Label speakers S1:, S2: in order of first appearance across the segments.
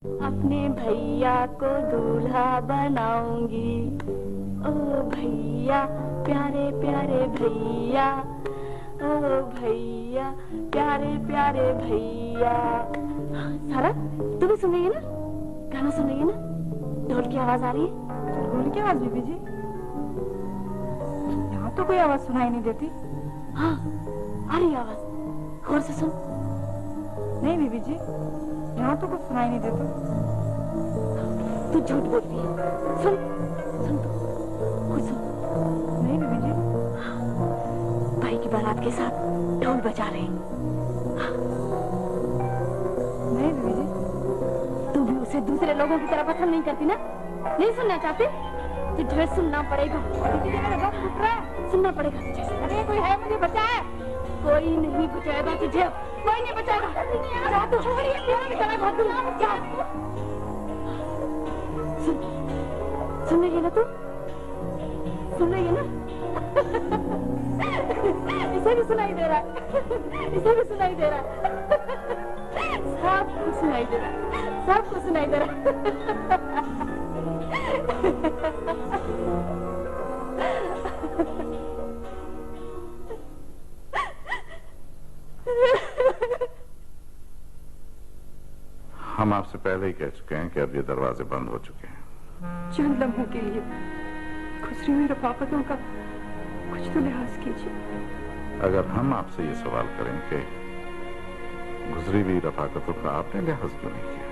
S1: अपने भैया को दूल्हा बनाऊंगी, ओ भैया प्यारे प्यारे भैया, ओ भैया प्यारे प्यारे भैया। सारा तू भी सुन रही है ना, गाना सुन रही है ना? ढोल की आवाज आ रही है।
S2: ढोल की आवाज बीबी जी? यहाँ तो कोई आवाज सुनाई नहीं देती।
S1: हाँ आ रही आवाज, गौर से सुन।
S2: नहीं बीबी जी, यहाँ तो कुछ सुनाई नहीं देता।
S1: तू झूठ बोलती है। सुन सुन तो, कुछ सुन।
S2: नहीं बीबी जी।
S1: भाई की बारात के साथ ढोल बजा रहे हैं।
S2: नहीं बीबी जी।
S1: तू भी उसे दूसरे लोगों की तरह पसंद नहीं करती ना? नहीं सुनना चाहती? तुझे सुनना पड़ेगा।
S2: मेरा बाप फूट रहा है।
S1: सुनना पड़ेगा तुझे।
S2: अरे कोई है, मुझे बचाए।
S1: कोई नहीं बचाएगा तुझे, कोई नहीं बचाएगा। जा तू, चला भाग तू। जा। सुन रही है ना तू? सुन रही है ना? इसे भी सुनाई दे रहा है, इसे भी सुनाई दे रहा है, सबको सुनाई दे रहा है, सबको सुनाई दे रहा है।
S3: हम आपसे पहले ही कह चुके हैं कि अब ये दरवाजे बंद हो चुके हैं।
S2: चंद लम्हों के लिए गुजरी हुई रफाकतों का कुछ तो लिहाज कीजिए।
S3: अगर हम आपसे ये सवाल करें कि गुजरी हुई रफाकतों का आपने लिहाज क्यों नहीं किया?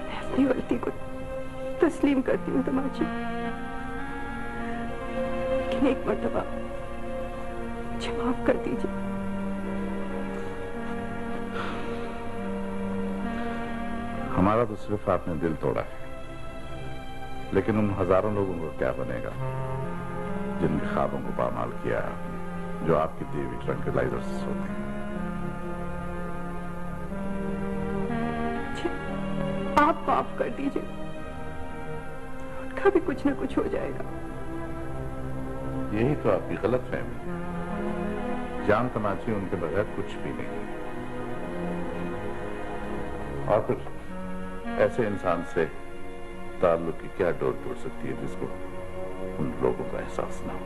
S2: मैं अपनी गलती को तस्लीम करती हूँ तमाची, लेकिन एक मर्तबा मुझे माफ कर दीजिए।
S3: हमारा तो सिर्फ आपने दिल तोड़ा है, लेकिन उन हजारों लोगों को क्या बनेगा जिनके ख्वाबों को पामाल किया है आपने, जो आपकी दी हुई ट्रंक्विलाइजर्स होते हैं।
S2: आप माफ कर दीजिए, उनका भी कुछ न कुछ हो जाएगा।
S3: यही तो आपकी गलत फहमी है। जान तमाची उनके बगैर कुछ भी नहीं। और फिर ऐसे इंसान से ताल्लुक की क्या डोर टूट सकती है जिसको उन लोगों का एहसास ना हो।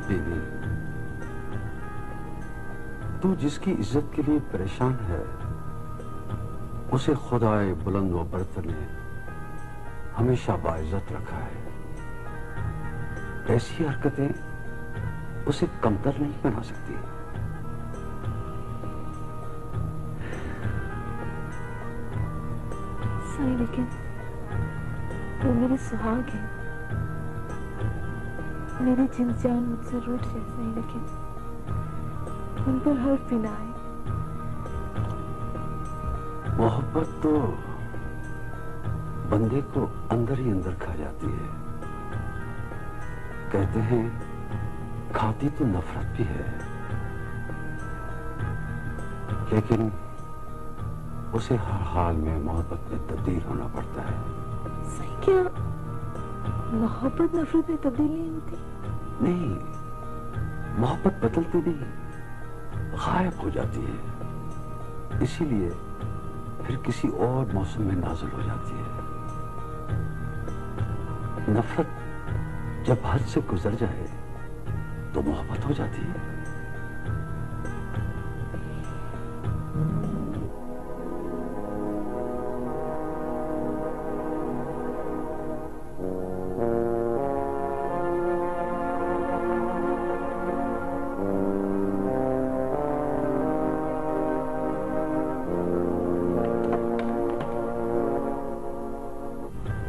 S4: बीवी, तू जिसकी इज्जत के लिए परेशान है, उसे खुदाए बुलंद व बरतर ने हमेशा बाइज्जत रखा है। ऐसी हरकतें उसे कमतर नहीं बना सकती।
S1: सही, लेकिन वो मेरे सुहाग है, मेरी जिन जान मुझसे रूठ जाए। सही, लेकिन उन पर हर्फ भी ना आए।
S4: मोहब्बत तो बंदे को अंदर ही अंदर खा जाती है। कहते हैं खाती तो नफरत भी है, लेकिन उसे हर हाल में मोहब्बत में तब्दील होना पड़ता है।
S1: सही, क्या मोहब्बत नफरत में तब्दील नहीं होती?
S4: नहीं, मोहब्बत बदलती नहीं, गायब हो जाती है। इसीलिए फिर किसी और मौसम में नाज़िल हो जाती है। नफरत जब हद से गुजर जाए तो मोहब्बत हो जाती है।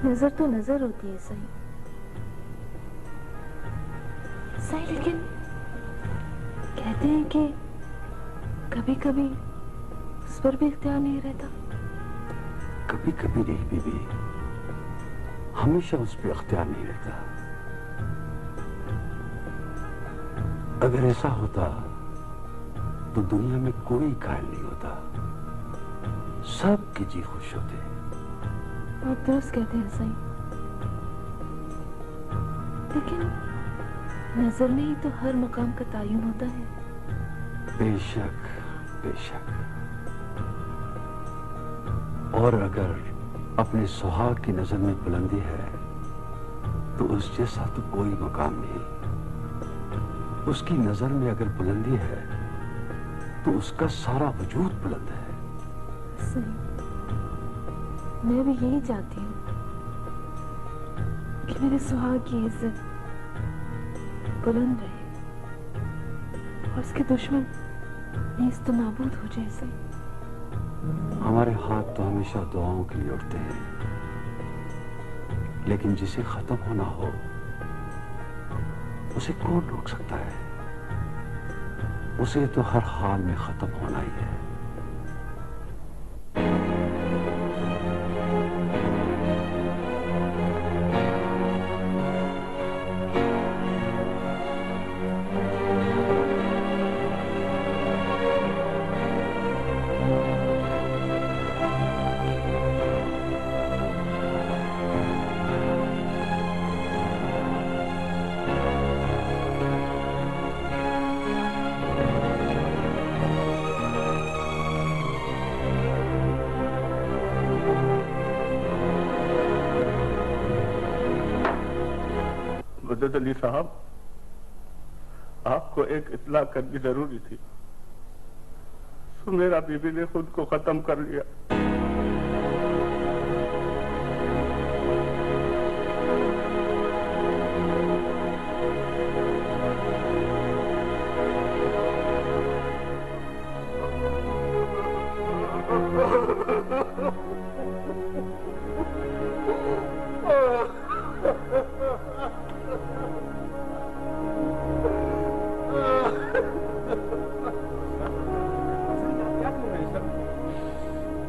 S1: नजर तो नजर होती है। सही सही, लेकिन कहते हैं कि कभी कभी उस पर भी इख्तियार नहीं रहता।
S4: कभी कभी नहीं बीबी, हमेशा उस पर इख्तियार नहीं रहता। अगर ऐसा होता तो दुनिया में कोई घायल नहीं होता, सब के जी खुश होते।
S1: आप दुरुस्त कहते हैं सही, लेकिन नजर में ही तो हर मकाम का तायुन होता है।
S4: बेशक बेशक। और अगर अपने सुहाग की नजर में बुलंदी है तो उस जैसा तो कोई मकाम नहीं। उसकी नजर में अगर बुलंदी है तो उसका सारा वजूद बुलंद है।
S1: सही, मैं भी यही चाहती हूँ कि मेरे सुहाग की इज्जत बुलंद रहे और उसके दुश्मन नीस्त तो नाबूद हो जाए। सही,
S4: हमारे हाथ तो हमेशा दुआओं के लिए उठते हैं, लेकिन जिसे खत्म होना हो उसे कौन रोक सकता है? उसे तो हर हाल में खत्म होना ही है।
S5: मदद अली साहब, आपको एक इत्ला करनी जरूरी थी। सुमेरा बीबी ने खुद को खत्म कर लिया।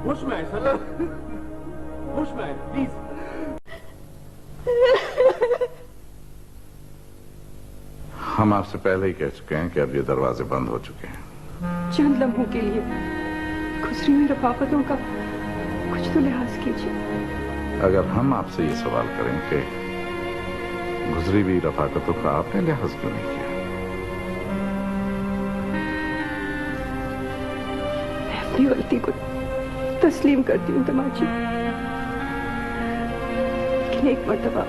S6: होश में आए सर, होश में आए प्लीज।
S3: हम आपसे पहले ही कह चुके हैं कि अब ये दरवाजे बंद हो चुके हैं।
S2: चंद लम्हों के लिए गुजरी हुई रफाकतों का कुछ तो लिहाज कीजिए।
S3: अगर हम आपसे ये सवाल करें कि गुजरी हुई रफाकतों का आपने लिहाज क्यों नहीं किया?
S2: मैं अपनी गलती को तस्लीम करती हूँ दमाजी, लेकिन एक मर्तबा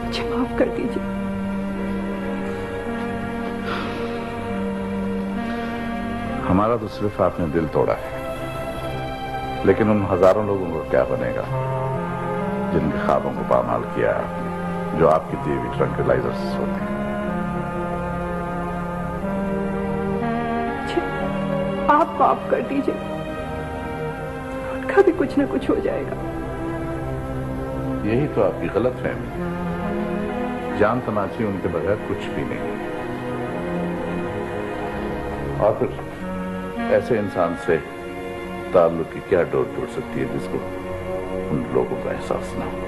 S2: मुझे माफ कर दीजिए।
S3: हमारा तो सिर्फ आपने दिल तोड़ा है, लेकिन उन हजारों लोगों को क्या बनेगा जिनके ख्वाबों को पामाल किया आपने, जो आपकी दी हुई ट्रंक्विलाइजर्स होते हैं।
S2: आप माफ कर दीजिए, उनका भी कुछ ना कुछ हो जाएगा।
S3: यही तो आपकी गलत फहमी है। जान तमाची उनके बगैर कुछ भी नहीं है। और फिर ऐसे इंसान से ताल्लुक की क्या डोर टूट सकती है जिसको उन लोगों का एहसास ना हो।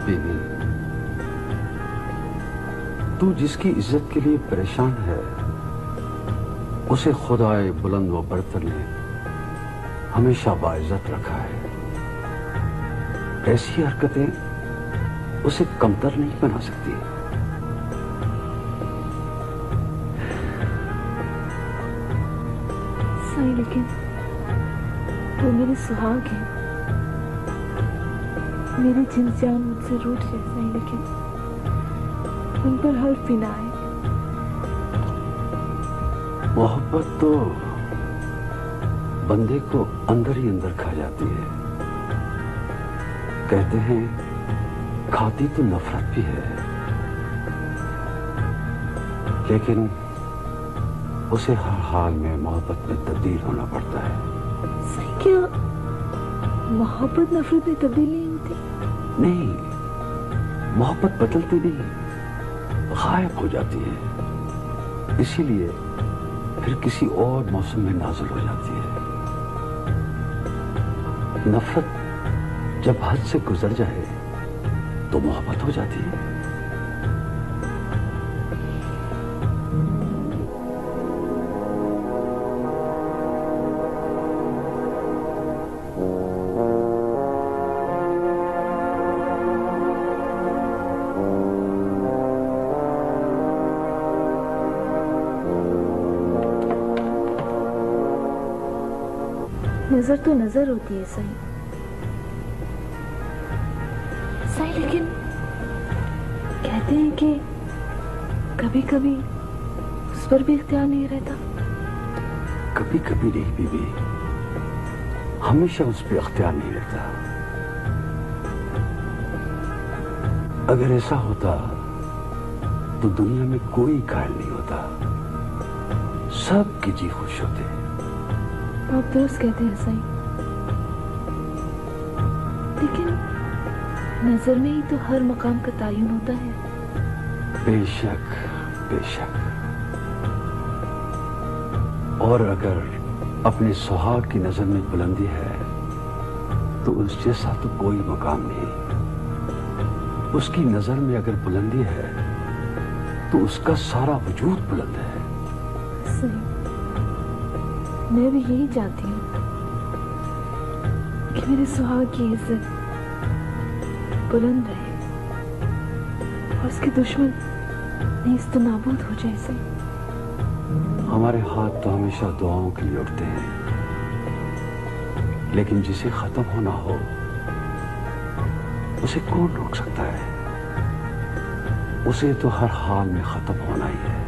S4: बीबी, तू जिसकी इज्जत के लिए परेशान है उसे खुदाए बुलंद व बरतर ने हमेशा बाइज्जत रखा है। ऐसी हरकतें उसे कमतर नहीं बना सकती।
S1: सही, लेकिन वो मेरे सुहाग हैं, मेरी जिन जान मुझसे रूठ जाए। सही, लेकिन उन पर हर्फ भी ना आए।
S4: मोहब्बत तो बंदे को अंदर ही अंदर खा जाती है। कहते हैं खाती तो नफरत भी है, लेकिन उसे हर हाल में मोहब्बत में तब्दील होना पड़ता है।
S1: सही, क्या मोहब्बत नफरत में तब्दील नहीं होती?
S4: नहीं, मोहब्बत बदलती नहीं, गायब हो जाती है। इसीलिए फिर किसी और मौसम में नाज़िल हो जाती है। नफरत जब हद से गुजर जाए तो मोहब्बत हो जाती है।
S1: नजर तो नजर होती है सही सही, लेकिन कहते हैं कि कभी कभी उस पर भी इख्तियार नहीं रहता।
S4: कभी कभी नहीं बीबी, हमेशा उस पर इख्तियार नहीं रहता। अगर ऐसा होता तो दुनिया में कोई घायल नहीं होता, सब की जी खुश होते।
S1: आप दुरुस्त कहते हैं सही, लेकिन नजर में ही तो हर मकाम का तायुन होता है।
S4: बेशक बेशक। और अगर अपने सुहाग की नजर में बुलंदी है तो उस जैसा तो कोई मकाम नहीं। उसकी नजर में अगर बुलंदी है तो उसका सारा वजूद बुलंद है।
S1: सही, मैं भी यही चाहती हूँ कि मेरे सुहाग की इज्जत बुलंद रहे और उसके दुश्मन नेस्त नाबूद हो जाए। सही,
S4: हमारे हाथ तो हमेशा दुआओं के लिए उठते हैं, लेकिन जिसे खत्म होना हो उसे कौन रोक सकता है? उसे तो हर हाल में खत्म होना ही है।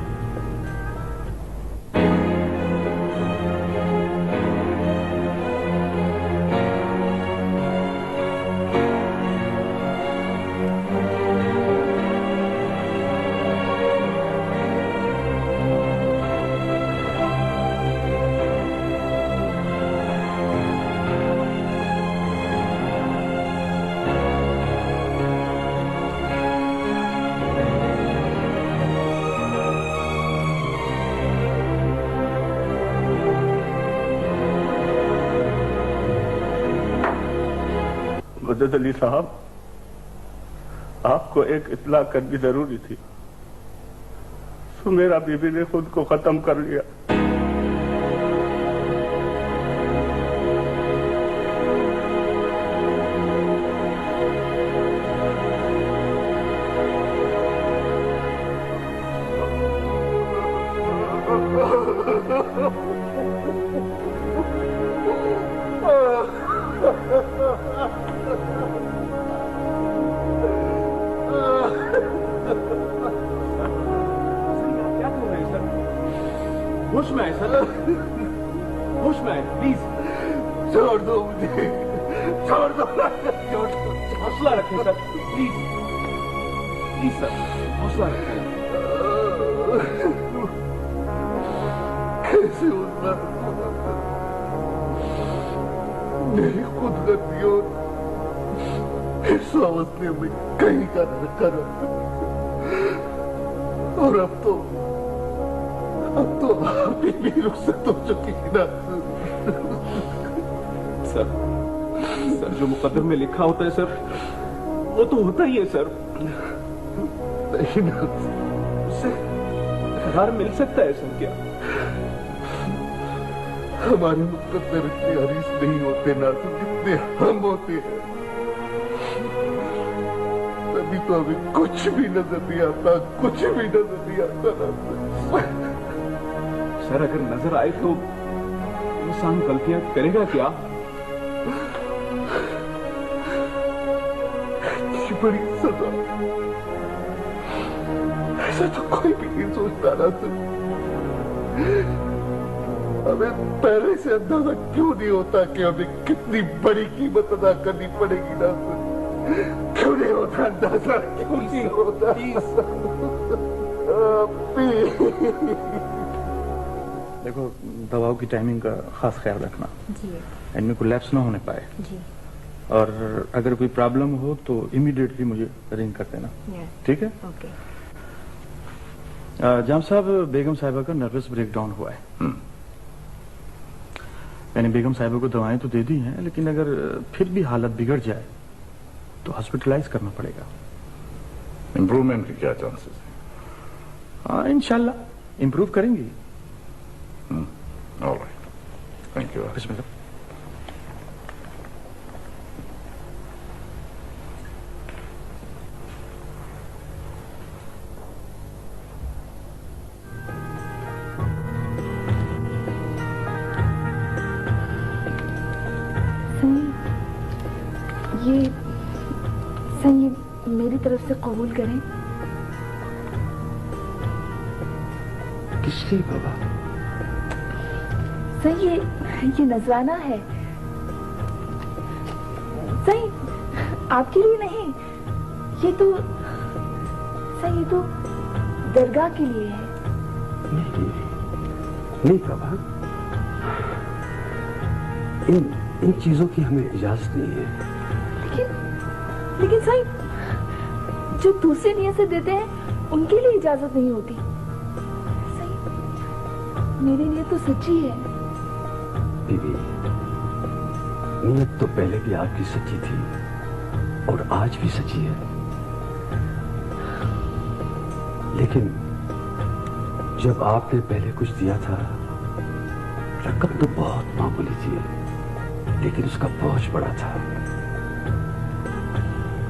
S5: मदद अली साहब, आपको एक इत्ला करनी जरूरी थी। सुमेरा बीबी ने खुद को खत्म कर लिया।
S6: होश में आए सर, होश में आए, प्लीज
S5: छोड़ दो मुझे, छोड़ दो, छोड़ दो।
S6: हौसला रखें सर, प्लीज प्लीज सर, हौसला रखें।
S5: कैसे उतना मेरी खुद गलतियों इस अवस्थे में कहीं का रखा और अब तो आपकी भी रुखसत हो चुकी है ना।
S6: सर जो मुकद्दर में लिखा होता है सर, वो तो होता ही है सर।
S5: नहीं ना,
S6: उससे करार मिल सकता है सर क्या?
S5: हमारे मुकद्दर इतने हरीस नहीं होते ना, तो कितने हम होते हैं। तभी तो हमें कुछ भी नजर नहीं आता, कुछ भी नजर नहीं आता ना।
S6: सर अगर नजर आए तो इंसान गलतियां करेगा क्या?
S5: इतनी बड़ी सजा, ऐसा तो कोई भी नहीं सोचता ना। हमें पहले से अंदाजा क्यों नहीं होता कि हमें कितनी बड़ी कीमत अदा करनी पड़ेगी ना? क्यों नहीं होता अंदाजा? क्यों नहीं होता?
S6: देखो, दवाओं की टाइमिंग का खास ख्याल रखना
S1: जी,
S6: इनमें कोलैप्स ना होने पाए।
S1: जी,
S6: और अगर कोई प्रॉब्लम हो तो इमीडिएटली मुझे रिंग कर देना, ठीक है?
S1: ओके।
S6: जाम साहब, बेगम साहिबा का नर्वस ब्रेकडाउन हुआ है। मैंने बेगम साहिबा को दवाएं तो दे दी हैं, लेकिन अगर फिर भी हालत बिगड़ जाए तो हॉस्पिटलाइज करना पड़ेगा।
S3: इंप्रूवमेंट के क्या चांसेस हैं?
S6: हाँ, इंशाल्लाह इंप्रूव करेंगी।
S3: Alright, thank you.
S6: बिस्मिल्लाह।
S1: मेरी तरफ से कबूल करें।
S4: किस लिए बाबा?
S1: सही ये नजराना है। सही आपके लिए नहीं, ये तो दरगाह के लिए है।
S4: नहीं बाबा, इन चीजों की हमें इजाजत नहीं है।
S1: लेकिन सही जो दूसरे नियत से देते हैं उनके लिए इजाजत नहीं होती। सही मेरी नियत तो सच्ची है।
S4: बीबी, नियत तो पहले भी आपकी सच्ची थी और आज भी सच्ची है, लेकिन जब आपने पहले कुछ दिया था, रकम तो बहुत मामूली थी, लेकिन उसका बोझ बड़ा था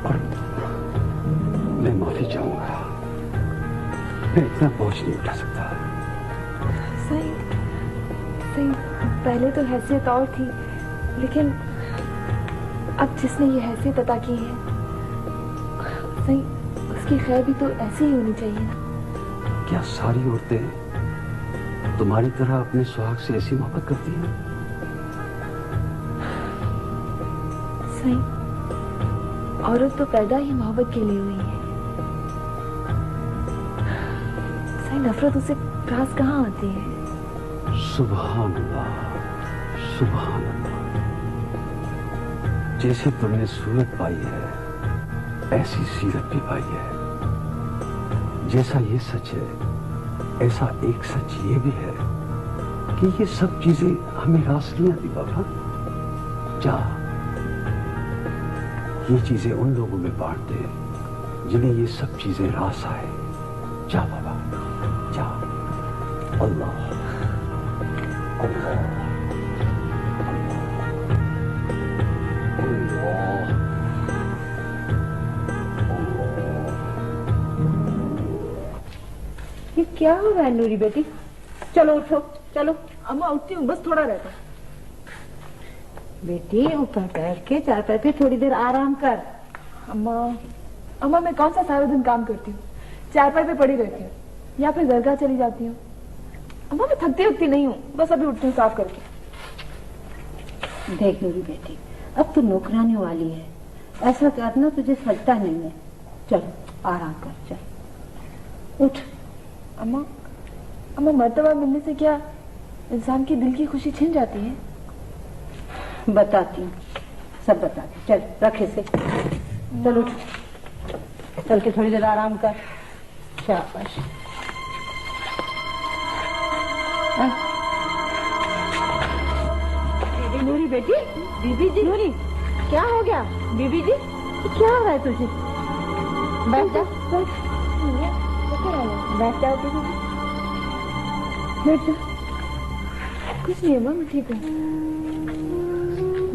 S4: और मैं माफी चाहूंगा, मैं इतना बोझ नहीं उठा सकता।
S1: सही पहले तो हैसियत और थी, लेकिन अब जिसने ये हैसियत अता की है, सही उसकी खैर भी तो ऐसी ही होनी चाहिए ना।
S4: क्या सारी औरतें तुम्हारी तरह अपने सुहाग से ऐसी मोहब्बत करती हैं?
S1: सही औरत तो पैदा ही मोहब्बत के लिए हुई है। सही नफरत उसे पास कहाँ आती है?
S4: सुभान अल्लाह, सुभान अल्लाह। जैसे तुमने सूरत पाई है, ऐसी सीरत भी पाई है। जैसा ये सच है, ऐसा एक सच ये भी है कि ये सब चीजें हमें रास नहीं आती बाबा। जा, ये चीजें उन लोगों में बांट दे जिन्हें ये सब चीजें रास आए। जा बाबा, जा। अल्लाह अल्लाह
S2: ये क्या हो रहा है नूरी बेटी? चलो उठो, चलो। अम्मा उठती हूँ, बस थोड़ा रहता। बेटी ऊपर बैठ के चारपाई पे थोड़ी देर आराम कर।
S1: अम्मा मैं कौन सा सारा दिन काम करती हूँ? चारपाई पे पड़ी रहती हूँ या फिर दरगाह चली जाती हूँ। अम्मा मैं थकती उठती नहीं हूँ, बस अभी उठती हूँ साफ करके।
S2: देख नूरी बेटी, अब तो नौकरानी वाली है, ऐसा करना तुझे सजता नहीं है। चलो आराम कर, चल उठ।
S1: अम्मा मर्तबा मिलने से क्या इंसान की दिल की खुशी छिन जाती है?
S2: बताती हूँ, सब बताती। चल रखे से, चल उठ, चल के थोड़ी देर आराम कर। शाबाश। नूरी बेटी, बीबी जी। नूरी, क्या हो गया बीबी जी? क्या हो रहा है तुझे? बैठ जा, बैठ जाओ बीबी जी, बैठ जा।
S1: कुछ नहीं अम्मा, मैं ठीक हूँ।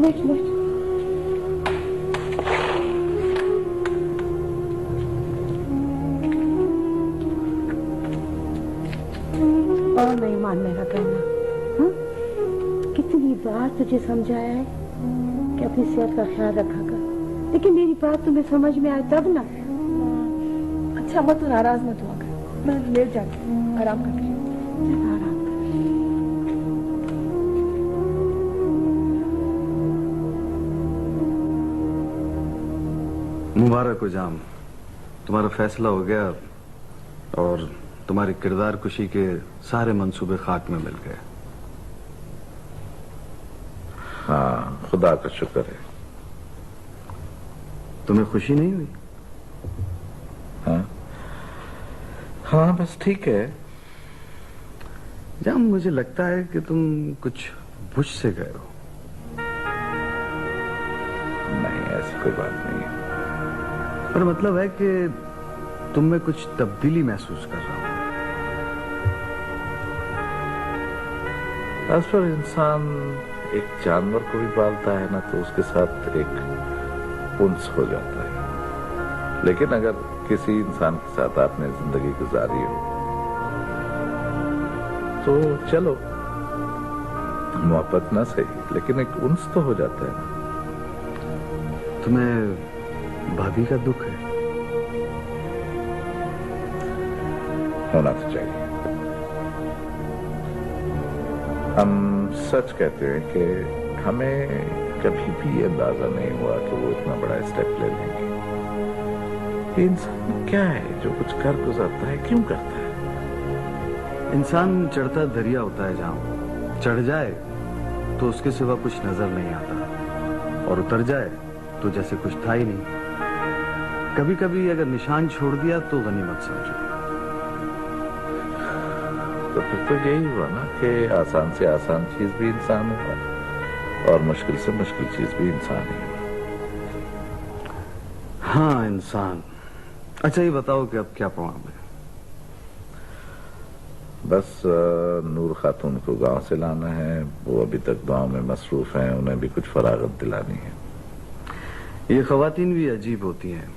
S2: बैठ बैठ। और नहीं मान मेरा कहना। हाँ? कितनी बार तुझे समझाया है कि अपनी सेहत का ख्याल रखा कर, लेकिन मेरी बात तुम्हें समझ में आए तब ना।
S1: अच्छा अम्मा तू नाराज मत हुआ कर, मैं लेट जाती हूँ, आराम करती हूँ।
S2: आराम कर।
S7: मुबारक हो जाम, तुम्हारा फैसला हो गया और तुम्हारी किरदार कुशी के सारे मंसूबे खाक में मिल गए।
S3: हाँ, खुदा का शुक्र है।
S7: तुम्हें खुशी नहीं हुई?
S3: हाँ बस ठीक है।
S7: जाम, मुझे लगता है कि तुम कुछ बुझ से गए हो।
S3: नहीं, ऐसी कोई बात नहीं है।
S7: पर मतलब है कि तुम में कुछ तब्दीली महसूस कर रहा हूं।
S3: आज पर इंसान एक जानवर को भी पालता है ना, तो उसके साथ एक उन्स हो जाता है। लेकिन अगर किसी इंसान के साथ आपने जिंदगी गुजारी हो तो चलो, मोहब्बत ना सही लेकिन एक उन्स तो हो जाता है ना।
S7: तुम्हें भाभी का दुख है?
S3: होना तो चाहिए। हम सच कहते हैं कि हमें कभी भी अंदाजा नहीं हुआ कि वो इतना बड़ा स्टेप ले लेंगे। ये इंसान क्या है जो कुछ कर गुजरता है, क्यों करता है?
S7: इंसान चढ़ता दरिया होता है, जहां चढ़ जाए तो उसके सिवा कुछ नजर नहीं आता, और उतर जाए तो जैसे कुछ था ही नहीं। कभी कभी अगर निशान छोड़ दिया तो गनीमत समझो।
S3: तो फिर तो यही हुआ ना कि आसान से आसान चीज भी इंसान हुआ और मुश्किल से मुश्किल चीज भी इंसान ही।
S7: हाँ, इंसान। अच्छा ये बताओ कि अब क्या प्रोग्राम है?
S3: बस नूर खातून को गांव से लाना है। वो अभी तक गांव में मसरूफ हैं, उन्हें भी कुछ फरागत दिलानी है।
S7: ये खवातीन भी अजीब होती हैं,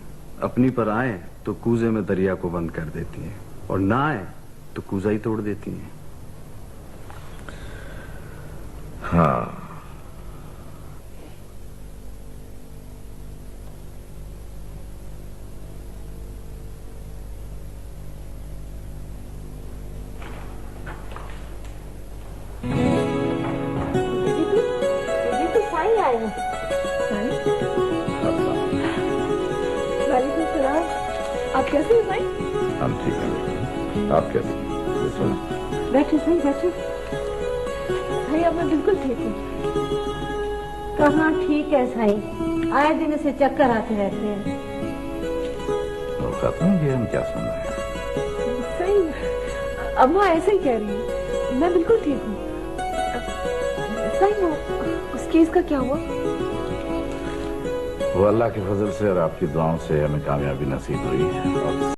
S7: अपनी पर आए तो कूजे में दरिया को बंद कर देती हैं, और ना आए तो कूजा ही तोड़ देती हैं।
S3: हाँ,
S1: दीदी तो साई आई है। वालेकुम सलाम। आप कैसे हैं भाई?
S3: हम ठीक हैं। आप कैसे?
S2: बैठे सही बैठे।
S1: भाई अब मैं बिल्कुल ठीक हूँ।
S2: कहाँ ठीक है साई, आए दिन से चक्कर आते रहते हैं।
S3: नूर खातून, ये हम क्या सुन रहे हैं?
S1: सही, अम्मा ऐसे ही कह रही है। मैं बिल्कुल ठीक हूँ। सही, वो उस केस का क्या हुआ?
S3: वो अल्लाह के फजल से और आपकी दुआओं से हमें कामयाबी नसीब हुई है। और